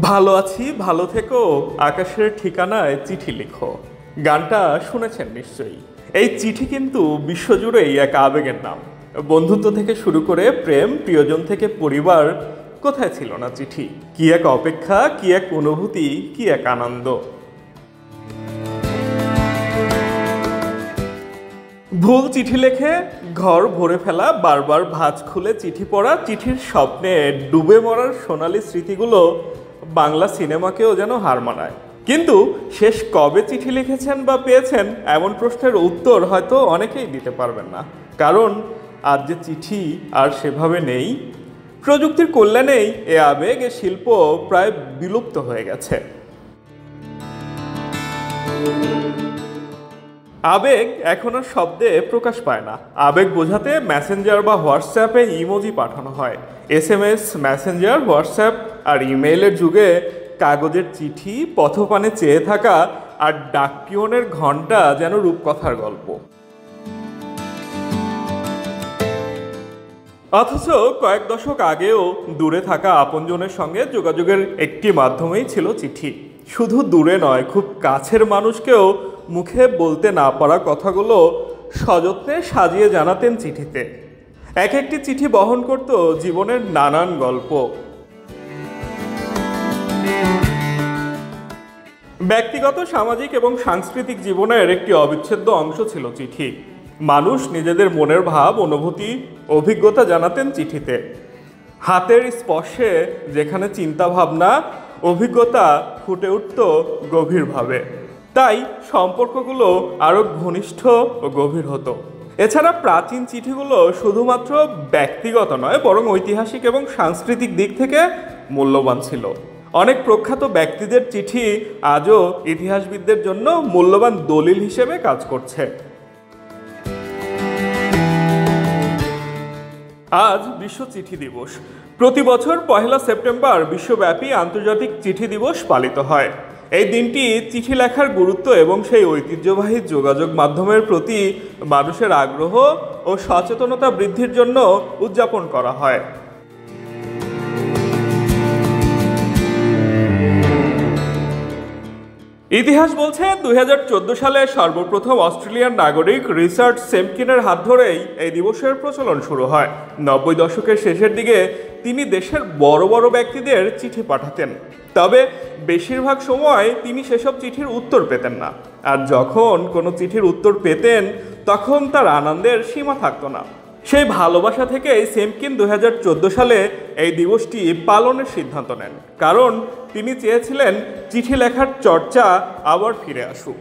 ভালো আছি, ভালো থেকো, আকাশের ঠিকানায় চিঠি লিখো। গানটা শুনেছেন নিশ্চয়ই। এই চিঠি কিন্তু বিশ্বজুড়েই এক আবেগের নাম। বন্ধুত্ব থেকে শুরু করে প্রেম, প্রিয়জন থেকে পরিবার, কোথায় ছিল না চিঠি? কি এক অপেক্ষা, কি এক অনুভূতি, কি এক আনন্দ। ভুল চিঠি লেখে ঘর ভরে ফেলা, বারবার ভাঁজ খুলে চিঠি পড়া, চিঠির স্বপ্নে ডুবে মরার সোনালি স্মৃতিগুলো বাংলা সিনেমাকেও যেন হার মানায়। কিন্তু শেষ কবে চিঠি লিখেছেন বা পেয়েছেন, এমন প্রশ্নের উত্তর হয়তো অনেকেই দিতে পারবেন না। কারণ আজ যে চিঠি আর সেভাবে নেই। প্রযুক্তির কল্যাণেই এ আবেগ, এ শিল্প প্রায় বিলুপ্ত হয়ে গেছে। আবেগ এখন আর শব্দে প্রকাশ পায় না। আবেগ বোঝাতে মেসেঞ্জার বা হোয়াটসঅ্যাপে ইমোজি পাঠানো হয়। SMS, মেসেঞ্জার, হোয়াটসঅ্যাপ আর ইমেইলের যুগে কাগজের চিঠি, পথপানে চেয়ে থাকা আর ডাকপিয়নের ঘণ্টা যেন রূপকথার গল্প। অথচ কয়েক দশক আগেও দূরে থাকা আপনজনের সঙ্গে যোগাযোগের একটি মাধ্যমেই ছিল চিঠি। শুধু দূরে নয়, খুব কাছের মানুষকেও মুখে বলতে না পারা কথাগুলো সযত্নে সাজিয়ে জানাতেন চিঠিতে। এক একটি চিঠি বহন করত জীবনের নানান গল্প। ব্যক্তিগত, সামাজিক এবং সাংস্কৃতিক জীবনের একটি অবিচ্ছেদ্য অংশ ছিল চিঠি। মানুষ নিজেদের মনের ভাব, অনুভূতি, অভিজ্ঞতা জানাতেন চিঠিতে। হাতের স্পর্শে যেখানে চিন্তা ভাবনা, অভিজ্ঞতা ফুটে উঠত গভীরভাবে। তাই সম্পর্কগুলো আরও ঘনিষ্ঠ ও গভীর হতো। এছাড়া প্রাচীন চিঠিগুলো শুধুমাত্র ব্যক্তিগত নয়, বরং ঐতিহাসিক এবং সাংস্কৃতিক দিক থেকে মূল্যবান ছিল। অনেক প্রখ্যাত ব্যক্তিদের চিঠি আজও ইতিহাসবিদদের জন্য মূল্যবান দলিল হিসেবে কাজ করছে। আজ বিশ্ব চিঠি দিবস। প্রতি বছর 1 সেপ্টেম্বর বিশ্বব্যাপী আন্তর্জাতিক চিঠি দিবস পালিত হয়। এই দিনটি চিঠি লেখার গুরুত্ব এবং সেই ঐতিহ্যবাহী যোগাযোগ মাধ্যমের প্রতি মানুষের আগ্রহ ও সচেতনতা বৃদ্ধির জন্য উদযাপন করা হয়। ইতিহাস বলছে 2014 সালে সর্বপ্রথম অস্ট্রেলিয়ান নাগরিক রিচার্ড সেম্পকিনের হাত ধরেই এই দিবসের প্রচলন শুরু হয়। 90 দশকের শেষের দিকে তিনি দেশের বড় বড় ব্যক্তিদের চিঠি পাঠাতেন। তবে বেশিরভাগ সময় তিনি সেসব চিঠির উত্তর পেতেন না। আর যখন কোনো চিঠির উত্তর পেতেন, তখন তার আনন্দের সীমা থাকতো না। সেই ভালোবাসা থেকেই সেম্পকিন 2014 সালে এই দিবসটি পালনের সিদ্ধান্ত নেন। কারণ তিনি চেয়েছিলেন চিঠি লেখার চর্চা আবার ফিরে আসুক।